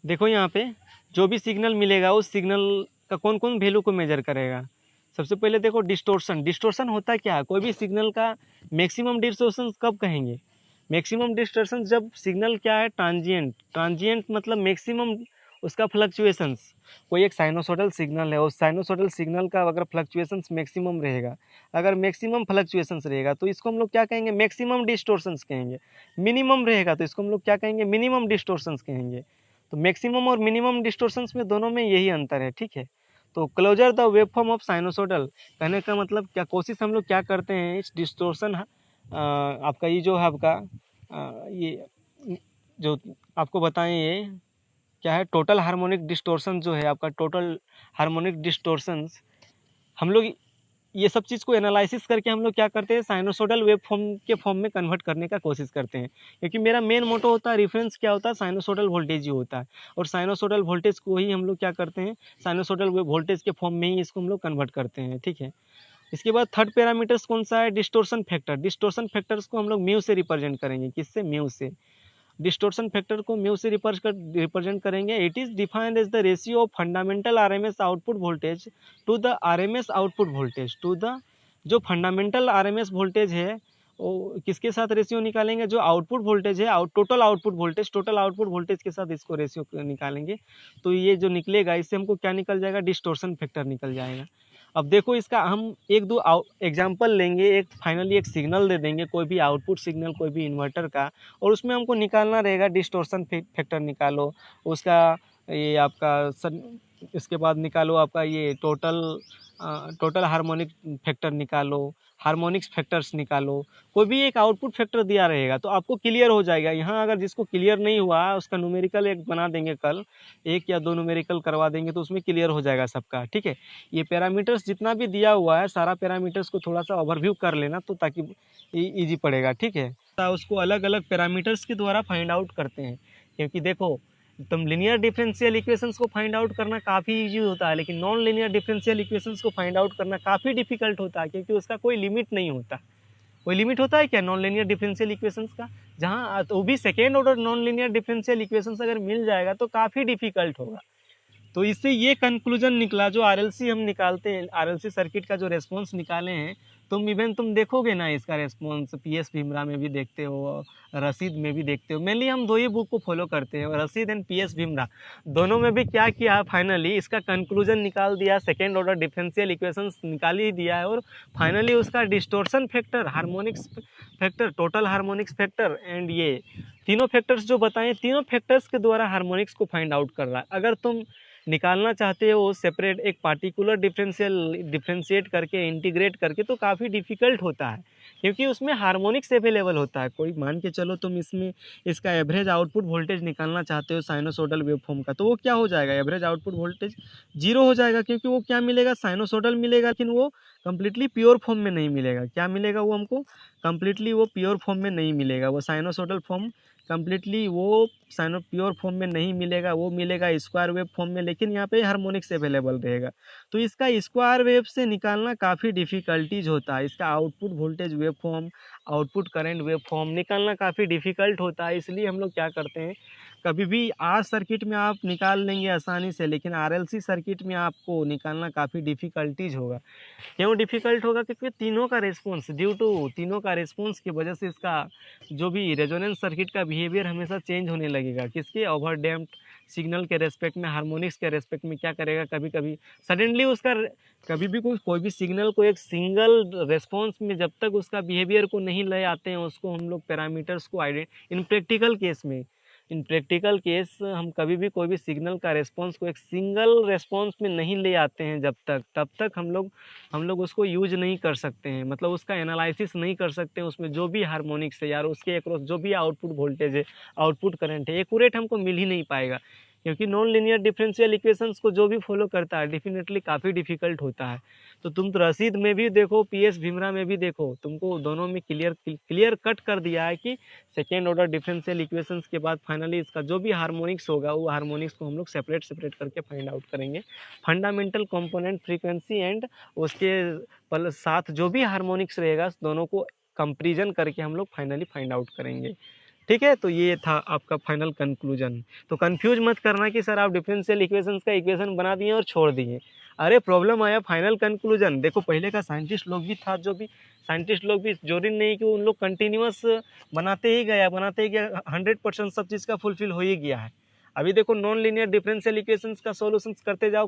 देखो यहाँ पे जो भी सिग्नल मिलेगा उस सिग्नल का कौन कौन वैल्यू को मेजर करेगा। सबसे पहले देखो डिस्टोर्शन। डिस्टोर्शन होता क्या है, कोई भी सिग्नल का मैक्सिमम डिस्टोर्शन कब कहेंगे। मैक्सिमम डिस्टोर्शन जब सिग्नल क्या है ट्रांजिएंट। ट्रांजिएंट मतलब मैक्सिमम उसका फ्लक्चुएशंस। कोई एक साइनोसोडल सिग्नल है, उस साइनोसोडल सिग्नल का अगर फ्लक्चुएशंस मैक्सिमम रहेगा, अगर मैक्सिमम फ्लक्चुएशंस रहेगा तो इसको हम लोग क्या कहेंगे, मैक्सिमम डिस्टोर्शंस कहेंगे। मिनिमम रहेगा तो इसको हम लोग क्या कहेंगे, मिनिमम डिस्टोर्शंस कहेंगे। तो मैक्सिमम और मिनिमम डिस्टोर्शंस में दोनों में यही अंतर है, ठीक है। तो closer the waveform of sinusoidal कहने का मतलब क्या, कोशिश हम लोग क्या करते हैं इस डिस्टोर्शन आपका ये जो है आपका ये जो आपको बताएं ये क्या है, टोटल हार्मोनिक डिस्टोर्शन जो है आपका, टोटल हार्मोनिक डिस्टोर्शंस हम लोग ये सब चीज़ को एनालिसिस करके हम लोग क्या करते हैं, साइनोसोडल वेव फॉर्म के फॉर्म में कन्वर्ट करने का कोशिश करते हैं। क्योंकि मेरा मेन मोटो होता है, रेफरेंस क्या होता है, साइनोसोडल वोल्टेज ही होता है। और साइनोसोडल वोल्टेज को ही हम लोग क्या करते हैं, साइनोसोडल वोल्टेज के फॉर्म में ही इसको हम लोग कन्वर्ट करते हैं, ठीक है। इसके बाद थर्ड पैरामीटर्स कौन सा है, डिस्टोर्शन फैक्टर। डिस्टोर्शन फैक्टर्स को हम लोग म्यू से रिप्रेजेंट करेंगे, किससे, म्यू से। डिस्टोर्शन फैक्टर को म्यू से रिप्रेजेंट करेंगे। It is defined as the ratio of fundamental RMS output voltage to the RMS output voltage to the, जो फंडामेंटल आरएमएस वोल्टेज है वो किसके साथ रेशियो निकालेंगे, जो आउटपुट वोल्टेज है, टोटल आउटपुट वोल्टेज के साथ इसको रेशियो निकालेंगे। तो ये जो निकलेगा इससे हमको क्या निकल जाएगा, डिस्टोर्शन फैक्टर निकल जाएगा। अब देखो इसका हम एक दो एग्जाम्पल लेंगे, एक फाइनली एक सिग्नल दे देंगे, कोई भी आउटपुट सिग्नल कोई भी इन्वर्टर का, और उसमें हमको निकालना रहेगा डिस्टोर्शन फैक्टर निकालो उसका, ये आपका इसके बाद निकालो आपका ये टोटल हार्मोनिक फैक्टर निकालो, हार्मोनिक्स फैक्टर्स निकालो। कोई भी एक आउटपुट फैक्टर दिया रहेगा तो आपको क्लियर हो जाएगा। यहाँ अगर जिसको क्लियर नहीं हुआ उसका न्यूमेरिकल एक बना देंगे, कल एक या दो न्यूमेरिकल करवा देंगे तो उसमें क्लियर हो जाएगा सबका, ठीक है। ये पैरामीटर्स जितना भी दिया हुआ है सारा पैरामीटर्स को थोड़ा सा ओवरव्यू कर लेना तो ताकि ईजी पड़ेगा, ठीक है। उसको अलग अलग पैरामीटर्स के द्वारा फाइंड आउट करते हैं। क्योंकि देखो तुम लिनियर डिफरेंशियल इक्वेशंस को फाइंड आउट करना काफ़ी इजी होता है, लेकिन नॉन लिनियर डिफरेंशियल इक्वेशंस को फाइंड आउट करना काफ़ी डिफिकल्ट होता है, क्योंकि उसका कोई लिमिट नहीं होता। कोई लिमिट होता है क्या नॉन लिनियर डिफरेंशियल इक्वेशंस का, जहाँ तो भी second order non linear differential equations अगर मिल जाएगा तो काफ़ी डिफिकल्ट होगा। तो इससे ये कंक्लूजन निकला, जो आरएलसी हम निकालते हैं, आरएलसी सर्किट का जो रेस्पॉन्स निकाले हैं, तुम देखोगे ना इसका रेस्पॉन्स, पीएस भीमरा में भी देखते हो, रसीद में भी देखते हो। मेनली हम दो ही बुक को फॉलो करते हैं, रसीद एंड पीएस भीमरा। दोनों में भी क्या किया, फाइनली इसका कंक्लूजन निकाल दिया, सेकेंड ऑर्डर डिफरेंशियल इक्वेशंस निकाल ही दिया है, और फाइनली उसका distortion factor, harmonics factor, total harmonics factor and ये तीनों फैक्टर्स जो बताएं, तीनों फैक्टर्स के द्वारा हार्मोनिक्स को फाइंड आउट कर रहा है। अगर तुम निकालना चाहते हो सेपरेट एक पार्टिकुलर डिफरेंशिएट करके, इंटीग्रेट करके, तो काफ़ी डिफिकल्ट होता है, क्योंकि उसमें हार्मोनिक्स अवेलेबल होता है। कोई मान के चलो तुम इसमें इसका एवरेज आउटपुट वोल्टेज निकालना चाहते हो साइनोसोडल वेवफॉर्म का, तो वो क्या हो जाएगा, एवरेज आउटपुट वोल्टेज 0 हो जाएगा, क्योंकि वो क्या मिलेगा, साइनोसोडल मिलेगा, लेकिन वो कंप्लीटली प्योर फॉर्म में नहीं मिलेगा। क्या मिलेगा वो हमको, कंप्लीटली वो प्योर फॉर्म में नहीं मिलेगा, वो साइनोसोडल फॉर्म कंप्लीटली वो प्योर फॉर्म में नहीं मिलेगा, वो मिलेगा स्क्वायर वेव फॉर्म में, लेकिन यहाँ पे हार्मोनिक्स अवेलेबल रहेगा। तो इसका स्क्वायर वेव से निकालना काफ़ी डिफिकल्टीज होता है, इसका output voltage wave form, output current wave form निकालना काफ़ी डिफिकल्ट होता है। इसलिए हम लोग क्या करते हैं, कभी भी आर सर्किट में आप निकाल लेंगे आसानी से, लेकिन आरएलसी सर्किट में आपको निकालना काफ़ी डिफिकल्टीज होगा। क्यों डिफिकल्ट होगा, क्योंकि तीनों का रेस्पॉन्स, ड्यू टू तीनों का रेस्पॉन्स की वजह से इसका जो भी रेजोनेंस सर्किट का बिहेवियर हमेशा चेंज होने लगेगा। किसके, ओवर डैम्प्ड सिग्नल के रेस्पेक्ट में, हार्मोनिक्स के रेस्पेक्ट में क्या करेगा, कभी कभी सडनली उसका, कभी भी कोई भी सिग्नल को एक सिंगल रेस्पॉन्स में जब तक उसका बिहेवियर को नहीं ले आते हैं, उसको हम लोग पैरामीटर्स को इन प्रैक्टिकल केस हम कभी भी कोई भी सिग्नल का रेस्पॉन्स को एक सिंगल रेस्पॉन्स में नहीं ले आते हैं तब तक हम लोग उसको यूज नहीं कर सकते हैं, मतलब उसका एनालिसिस नहीं कर सकते हैं। उसमें जो भी हार्मोनिक्स है यार, उसके अक्रॉस जो भी आउटपुट वोल्टेज है, आउटपुट करंट है, एक्यूरेट हमको मिल ही नहीं पाएगा, क्योंकि नॉन लिनियर डिफरेंशियल इक्वेशंस को जो भी फॉलो करता है डेफिनेटली काफ़ी डिफिकल्ट होता है। तो तुम तो रसीद में भी देखो, पीएस भीमरा में भी देखो, तुमको दोनों में क्लियर कट कर दिया है कि सेकेंड ऑर्डर डिफरेंशियल इक्वेशंस के बाद फाइनली इसका जो भी हार्मोनिक्स होगा, वो हार्मोनिक्स को हम लोग सेपरेट करके फाइंड आउट करेंगे। फंडामेंटल कंपोनेंट फ्रीक्वेंसी एंड उसके साथ जो भी हार्मोनिक्स रहेगा, दोनों को कंपेरिजन करके हम लोग फाइनली फाइंड आउट करेंगे। ठीक है, तो ये था आपका फाइनल कंक्लूजन। तो कंफ्यूज मत करना कि सर आप डिफरेंशियल इक्वेशंस का इक्वेशन बना दिए और छोड़ दिए। अरे प्रॉब्लम आया फाइनल कंक्लूजन। देखो पहले का साइंटिस्ट लोग भी था, जो भी साइंटिस्ट लोग भी जरूरी नहीं कि उन लोग कंटिन्यूअस बनाते ही गया 100% सब चीज़ का फुलफिल हो ही गया है। अभी देखो नॉन लीनियर डिफरेंशियल इक्वेशंस का सॉल्यूशंस करते जाओ,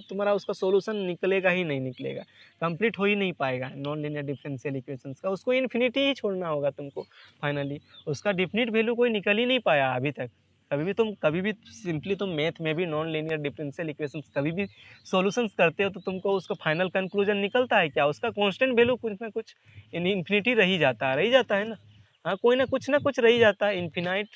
तुम्हारा उसका सॉल्यूशन निकलेगा ही नहीं निकलेगा, कंप्लीट हो ही नहीं पाएगा नॉन लीनियर डिफरेंशियल इक्वेशंस का। उसको इन्फिनिटी ही छोड़ना होगा तुमको फाइनली। उसका डिफिनिट वैल्यू कोई निकल ही नहीं पाया अभी तक। कभी भी सिंपली तुम मैथ में भी नॉन लीनियर डिफरेंशियल इक्वेशंस कभी भी सॉल्यूशंस करते हो तो तुमको उसका फाइनल कंक्लूजन निकलता है क्या? उसका कांस्टेंट वैल्यू कुछ ना कुछ इन्फिनिटी रही जाता है ना। हाँ, कोई ना कुछ रही जाता है, इन्फिनाइट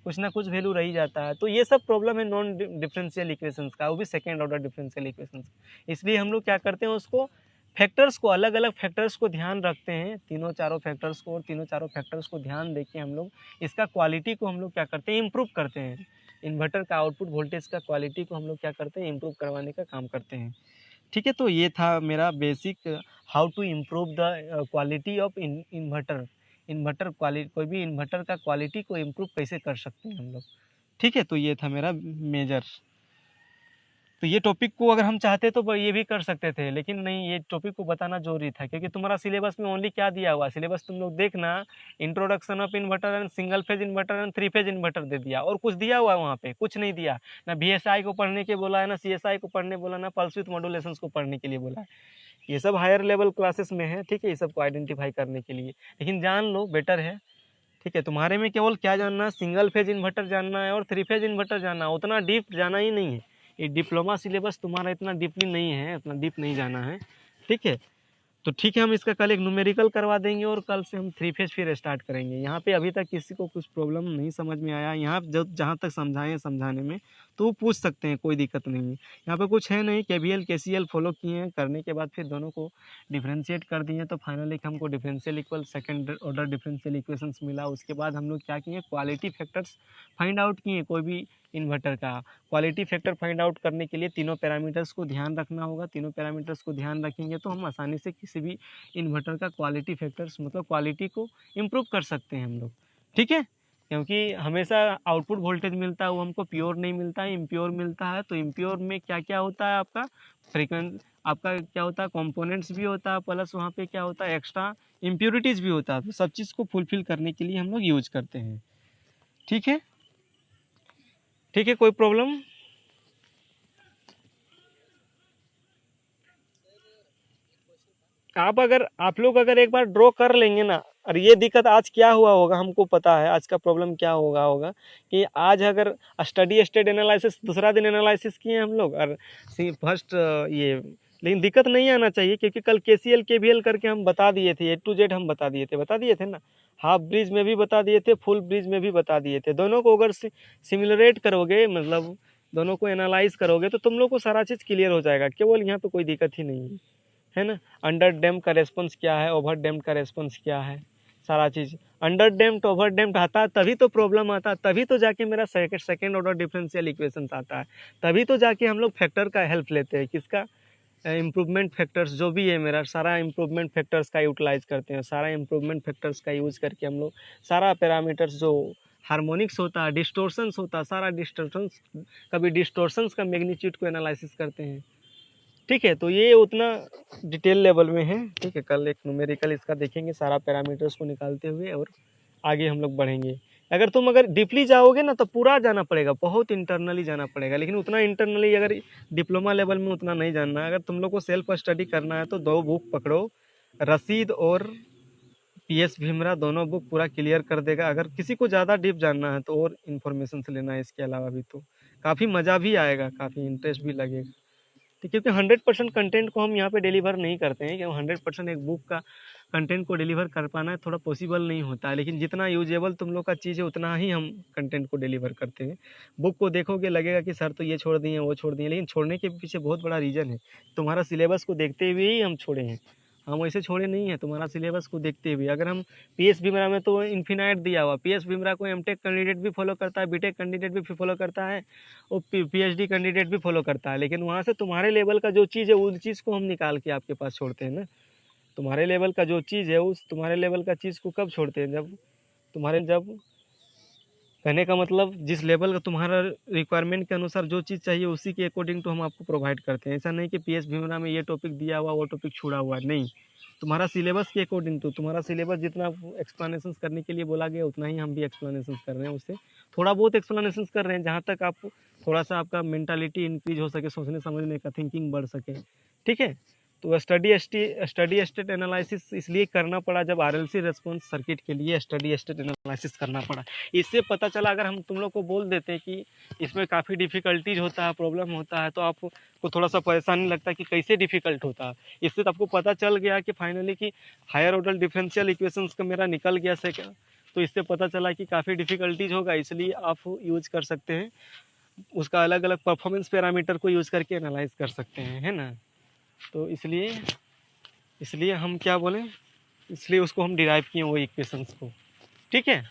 कुछ ना कुछ वैल्यू रही जाता है। तो ये सब प्रॉब्लम है नॉन डिफरेंशियल इक्वेशंस का, वो भी सेकेंड ऑर्डर डिफरेंशियल इक्वेशंस। इसलिए हम लोग क्या करते हैं, उसको फैक्टर्स को अलग अलग फैक्टर्स को ध्यान रखते हैं, तीनों चारों फैक्टर्स को, और तीनों चारों फैक्टर्स को ध्यान देके हम लोग इसका क्वालिटी को हम लोग क्या करते हैं, इम्प्रूव करते हैं। इन्वर्टर का आउटपुट वोल्टेज का क्वालिटी को हम लोग क्या करते हैं, इम्प्रूव करवाने का काम करते हैं। ठीक है, तो ये था मेरा basic how to improve the quality of inverter. Inverter quality, कोई भी इन्वर्टर का क्वालिटी को इम्प्रूव कैसे कर सकते हैं हम लोग। ठीक है, तो ये था मेरा मेजर। तो ये टॉपिक को अगर हम चाहते तो ये भी कर सकते थे, लेकिन नहीं, ये टॉपिक को बताना जरूरी था, क्योंकि तुम्हारा सिलेबस में ओनली क्या दिया हुआ, सिलेबस तुम लोग देखना, introduction of inverter and single phase inverter and 3 phase inverter दे दिया, और कुछ दिया हुआ है वहाँ पे? कुछ नहीं दिया। ना VSI को पढ़ने के बोला है, ना CSI को पढ़ने बोला, ना पल्स विथ मॉड्यूलेशन को पढ़ने के लिए बोला है। ये सब हायर लेवल क्लासेस में है, ठीक है, ये सब को आइडेंटिफाई करने के लिए, लेकिन जान लो बेटर है। ठीक है, तुम्हारे में केवल क्या जानना है, सिंगल फेज इन्वर्टर जानना है और 3 फेज इन्वर्टर जानना है, उतना डीप जाना ही नहीं है। ये डिप्लोमा सिलेबस तुम्हारा इतना डीपली नहीं है, उतना डीप नहीं जाना है। ठीक है, तो ठीक है, हम इसका कल एक न्यूमेरिकल करवा देंगे और कल से हम 3 फेज फिर स्टार्ट करेंगे। यहाँ पे अभी तक किसी को कुछ प्रॉब्लम नहीं समझ में आया, यहाँ जहाँ तक समझाएं समझाने में, तो वो पूछ सकते हैं, कोई दिक्कत नहीं है। यहाँ पे कुछ है नहीं, KVL KCL फॉलो किए हैं, करने के बाद फिर दोनों को डिफ्रेंशिएट कर दिए, तो फाइनली हमको differential equal second order differential equations मिला। उसके बाद हम लोग क्या किए, क्वालिटी फैक्टर्स फाइंड आउट किए। कोई भी इन्वर्टर का क्वालिटी फैक्टर फाइंड आउट करने के लिए तीनों पैरामीटर्स को ध्यान रखना होगा। तीनों पैरामीटर्स को ध्यान रखेंगे तो हम आसानी से किसी भी इन्वर्टर का क्वालिटी फैक्टर्स मतलब क्वालिटी को इम्प्रूव कर सकते हैं हम लोग। ठीक है, क्योंकि हमेशा आउटपुट वोल्टेज मिलता है वो हमको प्योर नहीं मिलता है, इम्प्योर मिलता है। तो इम्प्योर में क्या क्या होता है, आपका फ्रीक्वेंस, आपका क्या होता है, कंपोनेंट्स भी होता है, प्लस वहाँ पे क्या होता है, एक्स्ट्रा इम्प्योरिटीज़ भी होता है। तो सब चीज़ को फुलफिल करने के लिए हम लोग यूज करते हैं। ठीक है, ठीक है, कोई प्रॉब्लम? आप लोग अगर एक बार ड्रॉ कर लेंगे ना, और ये दिक्कत आज क्या हुआ होगा हमको पता है, आज का प्रॉब्लम क्या होगा कि आज अगर स्टडी स्टेट एनालिसिस दूसरा दिन एनालिसिस किए हम लोग, और फर्स्ट ये, लेकिन दिक्कत नहीं आना चाहिए, क्योंकि कल KCL KVL करके हम बता दिए थे, A to Z हम बता दिए थे ना। हाफ ब्रिज में भी बता दिए थे, फुल ब्रिज में भी बता दिए थे। दोनों को अगर सिमिलरेट करोगे, मतलब दोनों को एनालाइज करोगे, तो तुम लोग को सारा चीज़ क्लियर हो जाएगा। केवल यहाँ पे कोई दिक्कत ही नहीं है ना। अंडर डैम्प का रेस्पॉन्स क्या है, ओवर डैम्प का रेस्पॉन्स क्या है, सारा चीज़। अंडर डैम्प ओवर डैम्प आता है तभी तो प्रॉब्लम आता है, तभी तो जाके मेरा सेकेंड ऑर्डर डिफरेंशियल इक्वेशंस आता है, तभी तो जाके हम लोग फैक्टर का हेल्प लेते हैं। किसका? इम्प्रूवमेंट फैक्टर्स जो भी है मेरा, सारा इम्प्रूवमेंट फैक्टर्स का यूटिलाइज करते हैं। सारा इम्प्रूवमेंट फैक्टर्स का यूज़ करके हम लोग सारा पैरामीटर्स जो हार्मोनिक्स होता है, डिस्टोर्शंस होता है, सारा डिस्टोर्शंस, कभी डिस्टोर्शंस का मैग्नीट्यूड को एनालिसिस करते हैं। ठीक है, तो ये उतना डिटेल लेवल में है। ठीक है, कल एक न्यूमेरिकल इसका देखेंगे सारा पैरामीटर्स को निकालते हुए, और आगे हम लोग बढ़ेंगे। अगर डीपली जाओगे ना तो पूरा जाना पड़ेगा, बहुत इंटरनली जाना पड़ेगा, लेकिन उतना इंटरनली अगर डिप्लोमा लेवल में उतना नहीं जानना है। अगर तुम लोग को सेल्फ स्टडी करना है तो 2 बुक पकड़ो, रसीद और PS भीमरा, दोनों बुक पूरा क्लियर कर देगा। अगर किसी को ज़्यादा डीप जानना है तो और इन्फॉर्मेशन से लेना है। इसके अलावा भी तो काफ़ी मज़ा भी आएगा, काफ़ी इंटरेस्ट भी लगेगा। ठीक, क्योंकि 100% कंटेंट को हम यहाँ पे डिलीवर नहीं करते हैं, क्योंकि 100% एक बुक का कंटेंट को डिलीवर कर पाना है थोड़ा पॉसिबल नहीं होता है, लेकिन जितना यूजेबल तुम लोग का चीज़ है उतना ही हम कंटेंट को डिलीवर करते हैं। बुक को देखोगे लगेगा कि सर तो ये छोड़ दिए वो छोड़ दिए, लेकिन छोड़ने के पीछे बहुत बड़ा रीज़न है। तुम्हारा सिलेबस को देखते हुए ही हम छोड़े हैं, हम वैसे छोड़े नहीं हैं, तुम्हारा सिलेबस को देखते हुए। अगर हम PS भीमरा में तो इन्फिनाइट दिया हुआ, PS भीमरा को MTech कैंडिडेट भी फॉलो करता है, BTech कैंडिडेट भी फॉलो करता है, वो PhD कैंडिडेट भी फॉलो करता है, लेकिन वहाँ से तुम्हारे लेवल का जो चीज़ है उस चीज़ को हम निकाल के आपके पास छोड़ते हैं ना। तुम्हारे लेवल का जो चीज़ है उस तुम्हारे लेवल का चीज़ को कब छोड़ते हैं, जब तुम्हारे जब कहने का मतलब जिस लेवल का तुम्हारा रिक्वायरमेंट के अनुसार जो चीज़ चाहिए उसी के अकॉर्डिंग तो हम आपको प्रोवाइड करते हैं। ऐसा नहीं कि पीएस भीमरा में ये टॉपिक दिया हुआ वो टॉपिक छूड़ा हुआ है, नहीं। तुम्हारा सिलेबस के अकॉर्डिंग तो तुम्हारा सिलेबस जितना एक्सप्लेनेशन करने के लिए बोला गया उतना ही हम भी एक्सप्लेनेशन कर रहे हैं, उससे थोड़ा बहुत एक्सप्लेनेशन कर रहे हैं जहाँ तक आप थोड़ा सा आपका मेंटालिटी इंक्रीज हो सके, सोचने समझने का थिंकिंग बढ़ सके, ठीक है। तो स्टडी स्टेट एनालिसिस इसलिए करना पड़ा जब आरएलसी रेस्पॉन्स सर्किट के लिए स्टडी स्टेट एनालिसिस करना पड़ा। इससे पता चला अगर हम तुम लोग को बोल देते कि इसमें काफ़ी डिफ़िकल्टीज होता है, प्रॉब्लम होता है, तो आपको थोड़ा सा परेशानी लगता है कि कैसे डिफ़िकल्ट होता है। इससे तो आपको पता चल गया कि फाइनली कि हायर ऑर्डर डिफरेंशियल इक्वेशंस का मेरा निकल गया से क्या, तो इससे पता चला कि काफ़ी डिफ़िकल्टीज होगा, इसलिए आप यूज कर सकते हैं उसका अलग अलग परफॉर्मेंस पैरामीटर को यूज़ करके एनालाइज कर सकते हैं, है ना। तो इसलिए हम क्या बोलें, इसलिए उसको हम डिराइव किए वो इक्वेशंस को, ठीक है।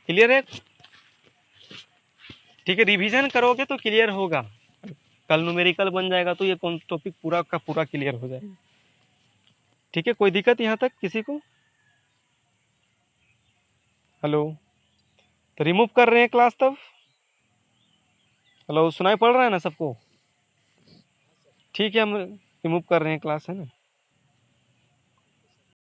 क्लियर है? ठीक है, रिवीजन करोगे तो क्लियर होगा, कल न्यूमेरिकल बन जाएगा तो ये कौन टॉपिक पूरा का पूरा क्लियर हो जाएगा, ठीक है। कोई दिक्कत यहाँ तक किसी को? हेलो, तो रिमूव कर रहे हैं क्लास तब? हेलो, सुनाई पड़ रहा है ना सबको? ठीक है, हम रिमूव कर रहे हैं क्लास, है ना।